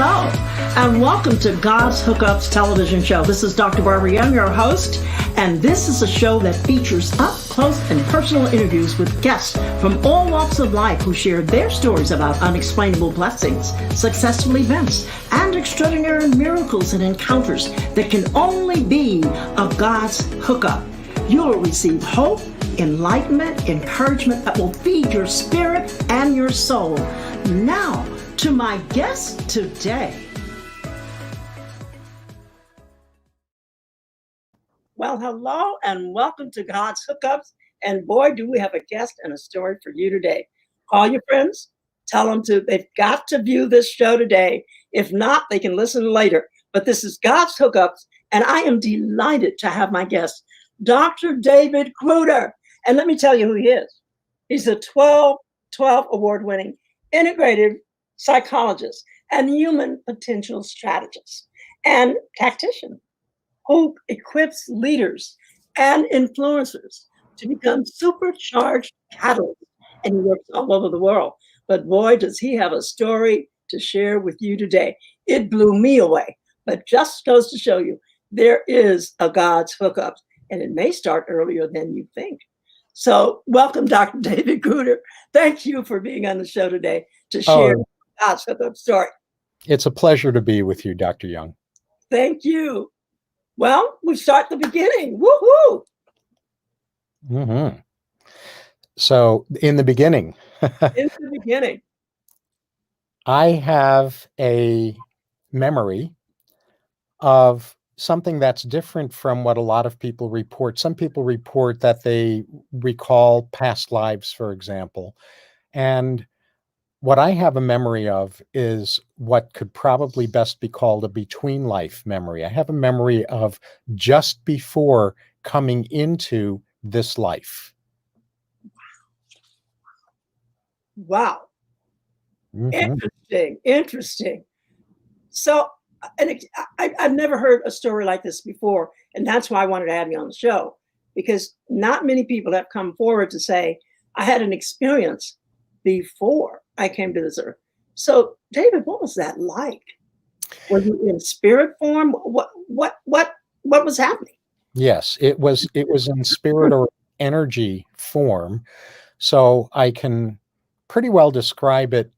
hello, and welcome to God's Hookups television show. This is Dr. Barbara Young, your host, and this is a show that features up close and personal interviews with guests from all walks of life who share their stories about unexplainable blessings, successful events, and extraordinary miracles and encounters that can only be of God's hookup. You will receive hope, enlightenment, encouragement that will feed your spirit and your soul. Now, to my guest today. Well, hello and welcome to God's Hookups. And boy, do we have a guest and a story for you today. Call your friends, tell them they've got to view this show today. If not, they can listen later. But this is God's Hookups, and I am delighted to have my guest, Dr. David Cruder. And let me tell you who he is. He's a 12 award-winning integrative psychologist and human potential strategist and tactician who equips leaders and influencers to become supercharged catalysts. And he works all over the world. But boy, does he have a story to share with you today. It blew me away, but just goes to show you there is a God's Hookups, and it may start earlier than you think. So welcome, Dr. David Cruder. Thank you for being on the show today to share God's Hookup story. It's a pleasure to be with you, Dr. Young. Thank you. Well, we start the beginning. Woohoo! Mm-hmm. So in the beginning, I have a memory of something that's different from what a lot of people report. Some people report that they recall past lives, for example. And what I have a memory of is what could probably best be called a between life memory. I have a memory of just before coming into this life. Wow. Mm-hmm. Interesting. So, and I've never heard a story like this before, and that's why I wanted to have you on the show, because not many people have come forward to say, I had an experience before I came to this earth. So, David, what was that like? Were you in spirit form? What was happening? Yes, it was in spirit or energy form. So I can pretty well describe it,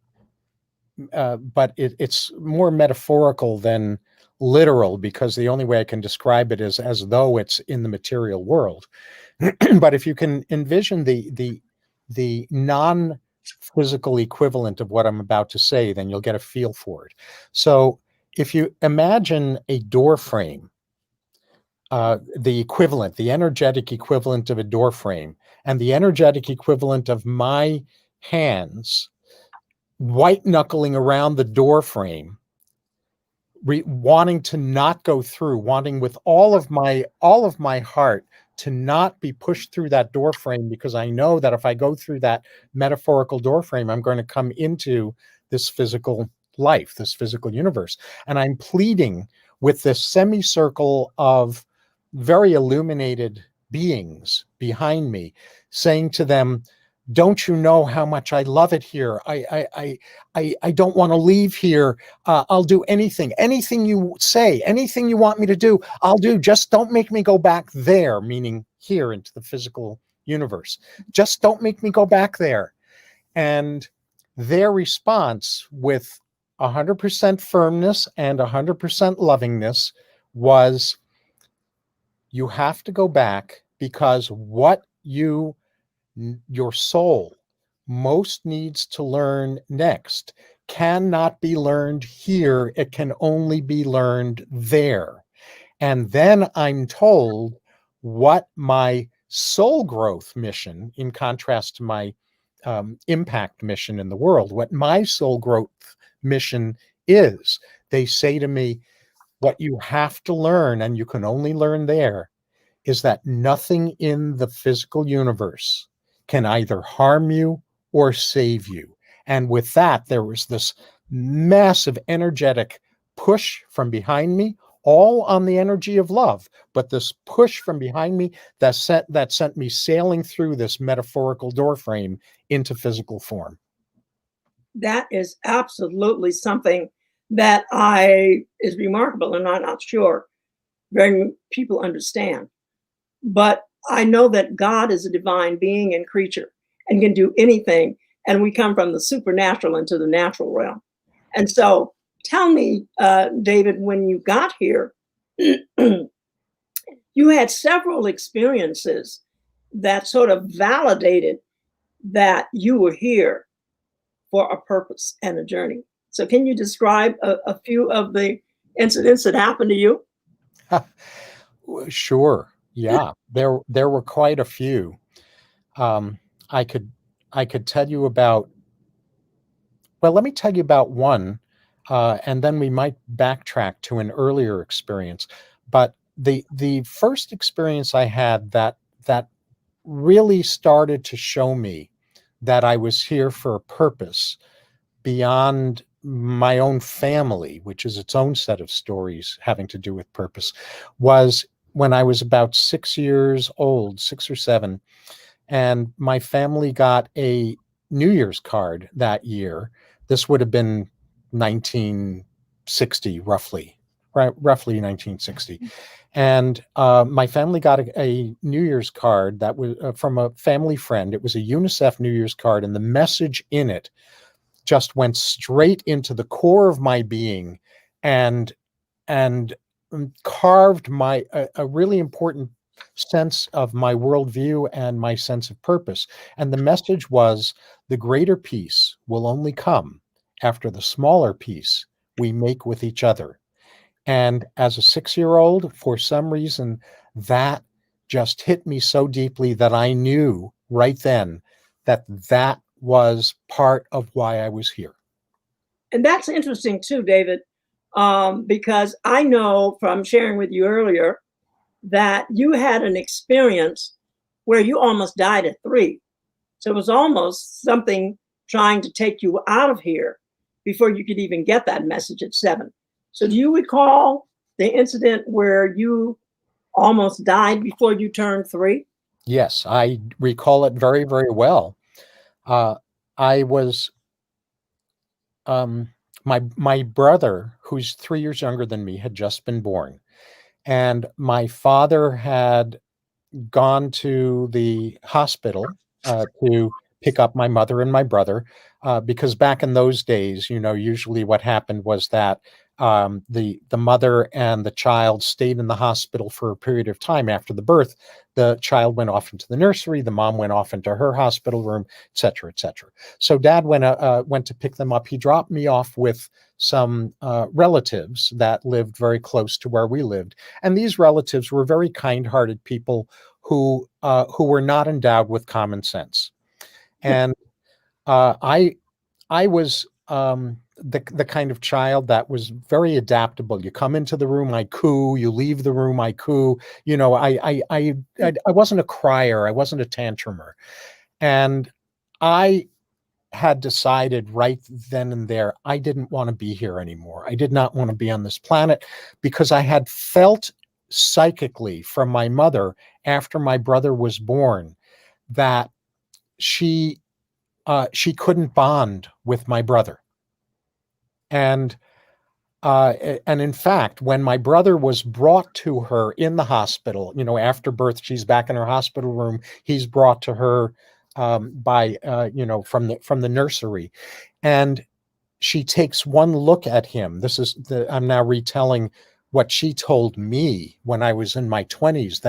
but it's more metaphorical than literal, because the only way I can describe it is as though it's in the material world. But if you can envision the non-physical equivalent of what I'm about to say, then you'll get a feel for it. So if you imagine a door frame, the equivalent, the energetic equivalent of a door frame, and the energetic equivalent of my hands white knuckling around the door frame, wanting to not go through, wanting with all of my heart to not be pushed through that door frame, because I know that if I go through that metaphorical door frame, I'm going to come into this physical life, this physical universe. And I'm pleading with this semicircle of very illuminated beings behind me, saying to them, don't you know how much I love it here? I don't want to leave here. I'll do anything you say, anything you want me to do, I'll do. Just don't make me go back there, meaning here into the physical universe. Just don't make me go back there. And their response, with 100% firmness and 100% lovingness, was, you have to go back, because what your soul most needs to learn next cannot be learned here. It can only be learned there. And then I'm told what my soul growth mission, in contrast to my impact mission in the world, what my soul growth mission is. They say to me, what you have to learn, and you can only learn there, is that nothing in the physical universe can either harm you or save you. And with that, there was this massive energetic push from behind me, all on the energy of love, but this push from behind me that sent me sailing through this metaphorical doorframe into physical form. That is absolutely something that is remarkable, and I'm not sure very many people understand. But I know that God is a divine being and creature and can do anything. And we come from the supernatural into the natural realm. And so tell me, David, when you got here, you had several experiences that sort of validated that you were here for a purpose and a journey. So can you describe a few of the incidents that happened to you? Sure. Yeah, there were quite a few. Um, I could I could tell you about. Well, let me tell you about one, and then we might backtrack to an earlier experience. But the first experience I had that really started to show me that I was here for a purpose beyond my own family, which is its own set of stories having to do with purpose, was when I was about 6 years old, 6 or 7, and my family got a New Year's card that year. This would have been 1960, roughly, right, roughly 1960. And my family got a New Year's card that was from a family friend. It was a UNICEF New Year's card, and the message in it just went straight into the core of my being, and and carved a really important sense of my worldview and my sense of purpose. And the message was, the greater peace will only come after the smaller peace we make with each other. And as a 6-year-old, for some reason, that just hit me so deeply that I knew right then that that was part of why I was here. And that's interesting too, David, because I know from sharing with you earlier that you had an experience where you almost died at 3. So it was almost something trying to take you out of here before you could even get that message at 7. So do you recall the incident where you almost died before you turned 3? Yes, I recall it very, very well. Uh, I was my brother, who's 3 years younger than me, had just been born, and my father had gone to the hospital to pick up my mother and my brother, because back in those days, usually what happened was that the mother and the child stayed in the hospital for a period of time after the birth. The child went off into the nursery, the mom went off into her hospital room, et cetera, et cetera. So Dad went to pick them up. He dropped me off with some relatives that lived very close to where we lived, and these relatives were very kind-hearted people who were not endowed with common sense. And I was the kind of child that was very adaptable. You come into the room, I coo. You leave the room, I coo. I wasn't a crier. I wasn't a tantrumer, and I had decided right then and there I didn't want to be here anymore. I did not want to be on this planet, because I had felt psychically from my mother after my brother was born that she couldn't bond with my brother. And and in fact, when my brother was brought to her in the hospital, after birth, she's back in her hospital room. He's brought to her by from the nursery, and she takes one look at him. I'm now retelling what she told me when I was in my 20s,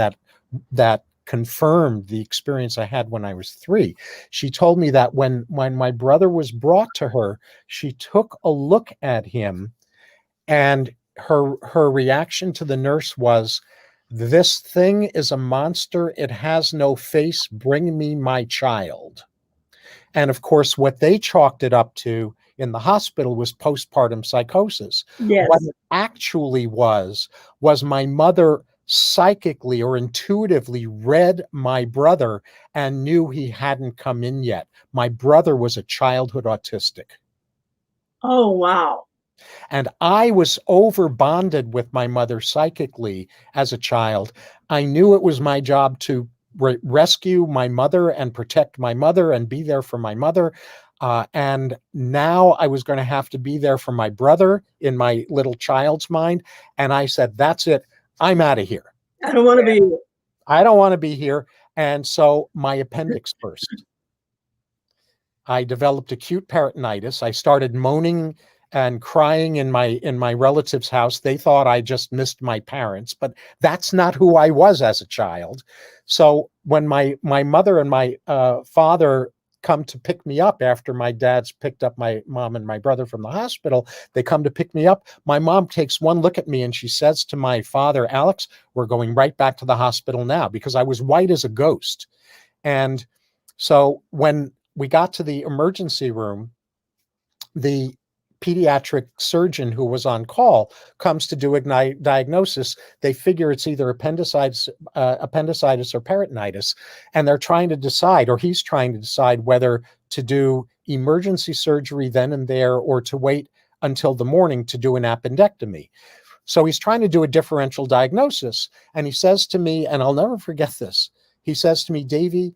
that confirmed the experience I had when I was 3. She told me that when my brother was brought to her, she took a look at him, and her reaction to the nurse was, "This thing is a monster. It has no face. Bring me my child." And of course, what they chalked it up to in the hospital was postpartum psychosis. What Yes. it actually was my mother psychically or intuitively read my brother and knew he hadn't come in yet. My brother was a childhood autistic. Oh, wow. And I was over bonded with my mother psychically as a child. I knew it was my job to rescue my mother and protect my mother and be there for my mother. And now I was going to have to be there for my brother in my little child's mind. And I said, that's it. I'm out of here. I don't want to be. I don't want to be here. And so my appendix burst. I developed acute peritonitis. I started moaning and crying in my relative's house. They thought I just missed my parents, but that's not who I was as a child. So when my mother and my father come to pick me up after my dad's picked up my mom and my brother from the hospital, they come to pick me up. My mom takes one look at me and she says to my father, Alex, we're going right back to the hospital now, because I was white as a ghost. And so when we got to the emergency room, the pediatric surgeon who was on call comes to do a diagnosis. They figure it's either appendicitis or peritonitis, and they're trying to decide, or he's trying to decide, whether to do emergency surgery then and there or to wait until the morning to do an appendectomy. So he's trying to do a differential diagnosis, and he says to me, and I'll never forget this, he says to me, Davey,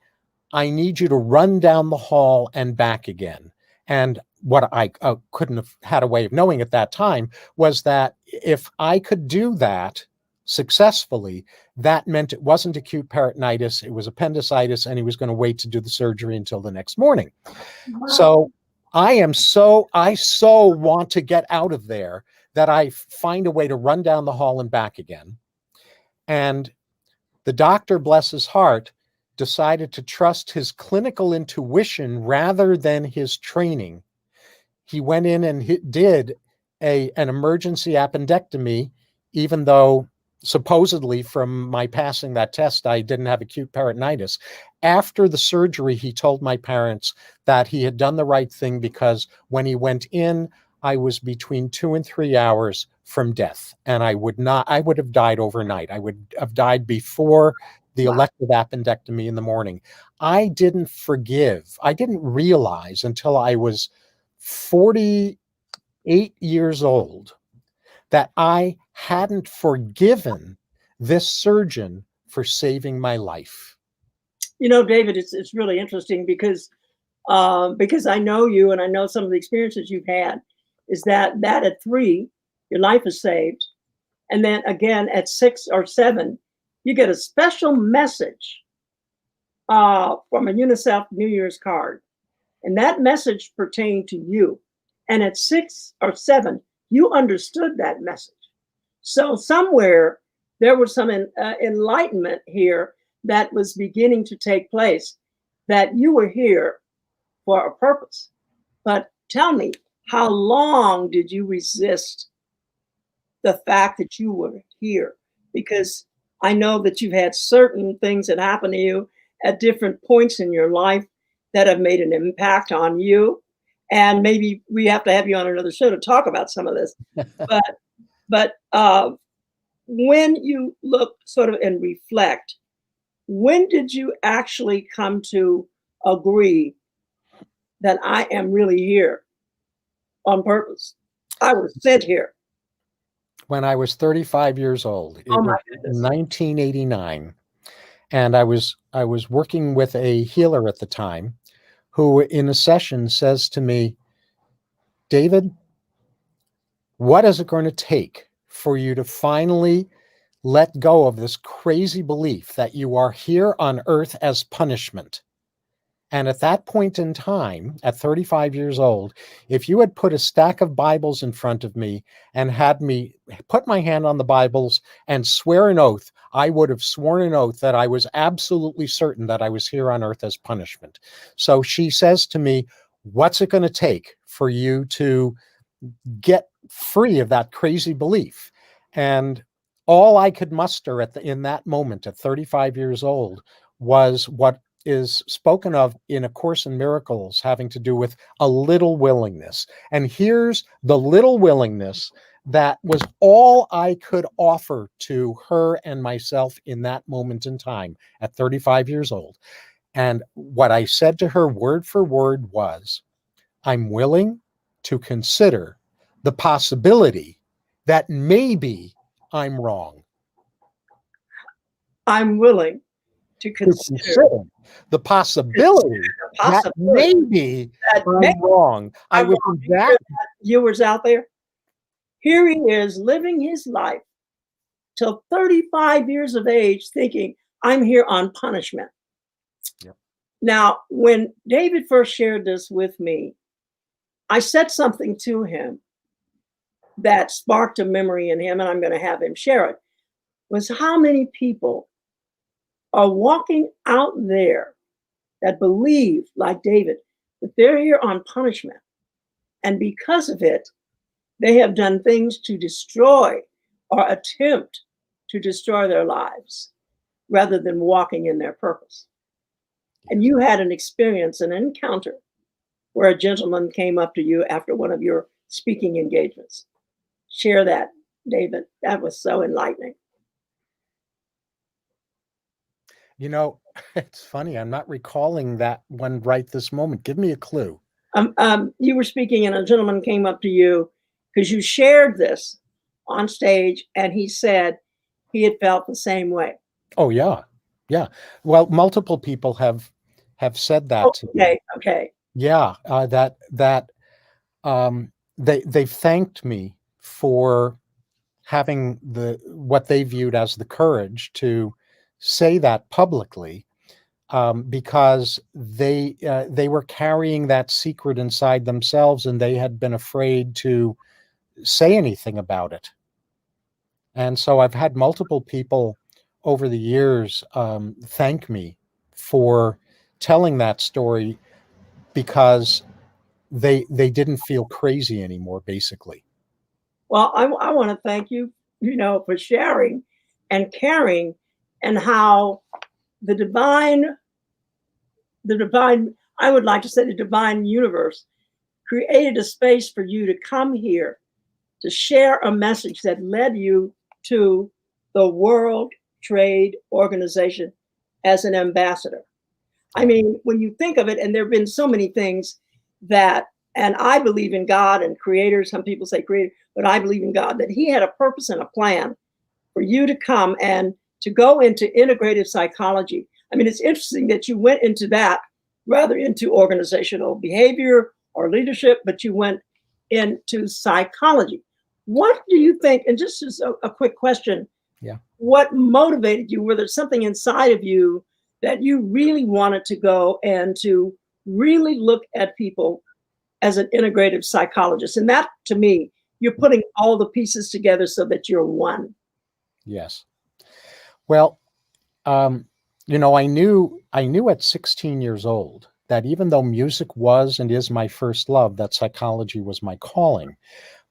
I need you to run down the hall and back again. And what I couldn't have had a way of knowing at that time was that if I could do that successfully, that meant it wasn't acute peritonitis, it was appendicitis, and he was going to wait to do the surgery until the next morning. Wow. So I so want to get out of there that I find a way to run down the hall and back again. And the doctor, bless his heart, decided to trust his clinical intuition rather than his training. He went in and did an emergency appendectomy, even though supposedly from my passing that test, I didn't have acute peritonitis. After the surgery, he told my parents that he had done the right thing, because when he went in, I was between 2 and 3 hours from death, and I would have died overnight. I would have died before the elective appendectomy in the morning. I didn't realize until I was 48 years old that I hadn't forgiven this surgeon for saving my life. You know, David, it's really interesting because I know you and I know some of the experiences you've had, is that at 3, your life is saved. And then again, at 6 or 7, you get a special message from a UNICEF New Year's card. And that message pertained to you. And at 6 or 7, you understood that message. So somewhere there was some enlightenment here that was beginning to take place, that you were here for a purpose. But tell me, how long did you resist the fact that you were here? Because I know that you've had certain things that happen to you at different points in your life that have made an impact on you. And maybe we have to have you on another show to talk about some of this. But when you look sort of and reflect, when did you actually come to agree that I am really here on purpose? I was sent here. When I was 35 years old. It was 1989. And I was working with a healer at the time who in a session says to me, David, what is it going to take for you to finally let go of this crazy belief that you are here on earth as punishment? And at that point in time, at 35 years old, if you had put a stack of Bibles in front of me and had me put my hand on the Bibles and swear an oath, I would have sworn an oath that I was absolutely certain that I was here on earth as punishment. So she says to me, what's it going to take for you to get free of that crazy belief? And all I could muster in that moment at 35 years old was what is spoken of in A Course in Miracles, having to do with a little willingness. And here's the little willingness that was all I could offer to her and myself in that moment in time at 35 years old. And what I said to her word for word was, I'm willing to consider the possibility that maybe I'm wrong. I'm willing to to consider consider the possibility the that possibility maybe that maybe I'm wrong. I I'm was wrong. in You that. hear that, viewers out there? Here he is living his life till 35 years of age, thinking, I'm here on punishment. Yep. Now, when David first shared this with me, I said something to him that sparked a memory in him, and I'm going to have him share it, was how many people are walking out there that believe, like David, that they're here on punishment. And because of it, they have done things to destroy or attempt to destroy their lives rather than walking in their purpose. And you had an experience, an encounter where a gentleman came up to you after one of your speaking engagements. Share that, David. That was so enlightening. You know, it's funny. I'm not recalling that one right this moment. Give me a clue. You were speaking, and a gentleman came up to you because you shared this on stage, and he said he had felt the same way. Oh yeah, yeah. Well, multiple people have said that Oh, to me. okay, okay. Yeah, they thanked me for having what they viewed as the courage to say that publicly, because they were carrying that secret inside themselves, and they had been afraid to say anything about it. And so I've had multiple people over the years thank me for telling that story, because they didn't feel crazy anymore, basically. Well, I want to thank you, for sharing and caring, and how the divine, I would like to say the divine universe created a space for you to come here to share a message that led you to the World Trade Organization as an ambassador. I mean, when you think of it, and there have been so many things that, and I believe in God and creator, some people say creator, but I believe in God, that he had a purpose and a plan for you to come and to go into integrative psychology. I mean, it's interesting that you went into that rather into organizational behavior or leadership, but you went into psychology. What do you think? And just as a quick question, Yeah. what motivated you? Were there something inside of you that you really wanted to go and to really look at people as an integrative psychologist? And that, to me, you're putting all the pieces together so that you're one. Yes. Well, um, I knew at 16 years old that even though music was and is my first love, that psychology was my calling.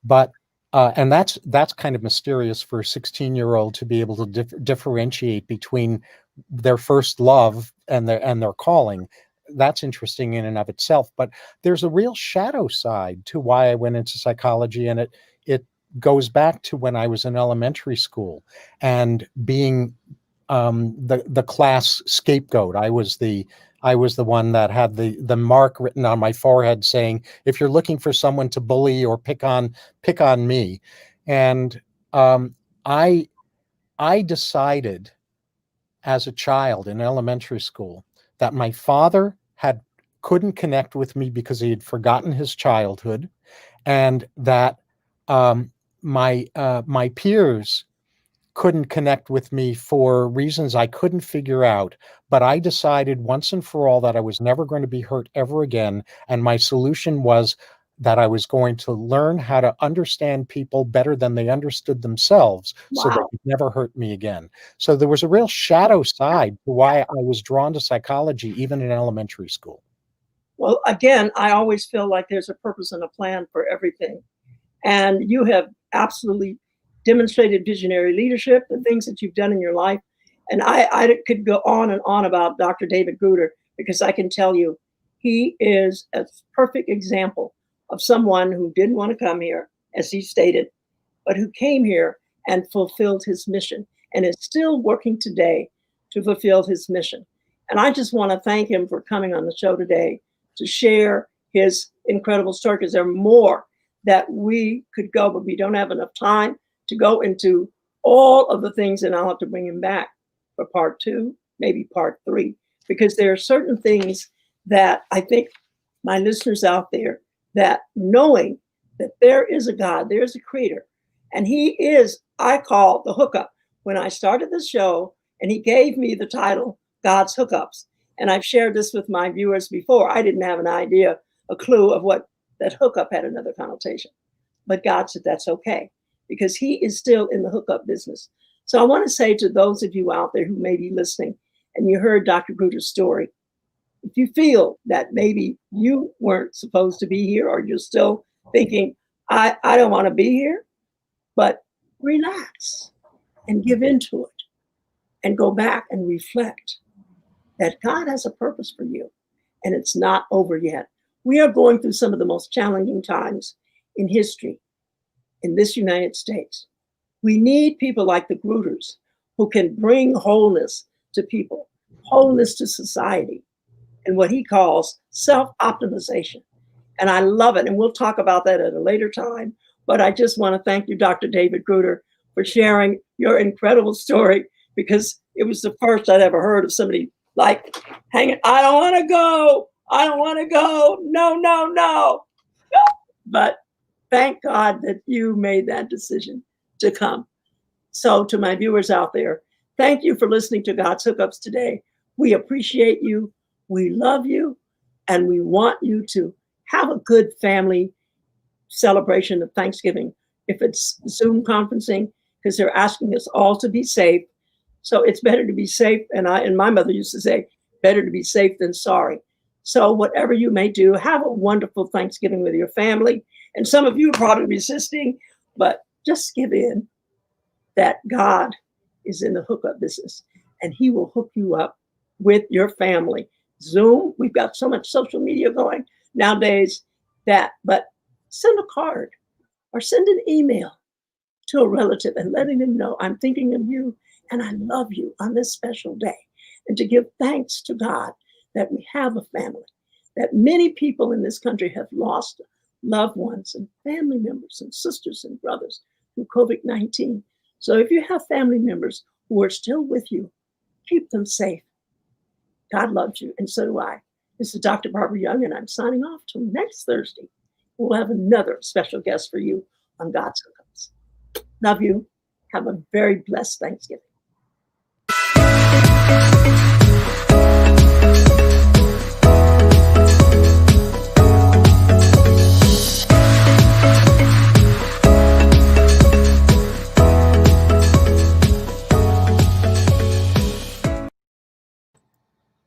But and that's kind of mysterious for a 16-year-old to be able to differentiate between their first love and their calling. That's interesting in and of itself. But there's a real shadow side to why I went into psychology, and it goes back to when I was in elementary school and being the class scapegoat. I was the one that had the mark written on my forehead saying, if you're looking for someone to bully or pick on me. And I decided as a child in elementary school that my father couldn't connect with me because he had forgotten his childhood, and that my peers couldn't connect with me for reasons I couldn't figure out. But I decided once and for all that I was never going to be hurt ever again. And my solution was that I was going to learn how to understand people better than they understood themselves, so they Wow. could never hurt me again. So there was a real shadow side to why I was drawn to psychology, even in elementary school. Well, again, I always feel like there's a purpose and a plan for everything. And you have absolutely demonstrated visionary leadership, the things that you've done in your life. And I could go on and on about Dr. David Cruder, because I can tell you he is a perfect example of someone who didn't want to come here, as he stated, but who came here and fulfilled his mission and is still working today to fulfill his mission. And I just want to thank him for coming on the show today to share his incredible story, because there are more that we could go, but we don't have enough time to go into all of the things, and I'll have to bring him back for part 2 maybe part 3, because there are certain things that I think my listeners out there, that knowing that there is a God, there's a creator, and he is, I call the hookup. When I started the show and he gave me the title, God's Hookups, and I've shared this with my viewers before, I didn't have an idea, a clue of what that hookup had another connotation. But God said, that's okay, because he is still in the hookup business. So I want to say to those of you out there who may be listening and you heard Dr. Gruder's story, if you feel that maybe you weren't supposed to be here, or you're still thinking, I don't want to be here, but relax and give into it and go back and reflect that God has a purpose for you and it's not over yet. We are going through some of the most challenging times in history in this United States. We need people like the Gruders who can bring wholeness to people, wholeness to society, and what he calls self-optimization. And I love it. And we'll talk about that at a later time. But I just want to thank you, Dr. David Cruder, for sharing your incredible story, because it was the first I'd ever heard of somebody like hanging, I don't want to go. I don't want to go. No, no, no. But thank God that you made that decision to come. So to my viewers out there, thank you for listening to God's Hookups today. We appreciate you. We love you. And we want you to have a good family celebration of Thanksgiving. If it's Zoom conferencing, because they're asking us all to be safe. So it's better to be safe. And my mother used to say, better to be safe than sorry. So whatever you may do, have a wonderful Thanksgiving with your family. And some of you are probably resisting, but just give in that God is in the hookup business and he will hook you up with your family. Zoom, we've got so much social media going nowadays but send a card or send an email to a relative and letting them know, I'm thinking of you and I love you on this special day. And to give thanks to God that we have a family, that many people in this country have lost loved ones and family members and sisters and brothers through COVID-19. So if you have family members who are still with you, keep them safe. God loves you, and so do I. This is Dr. Barbara Young, and I'm signing off till next Thursday. We'll have another special guest for you on God's Hookups. Love you. Have a very blessed Thanksgiving.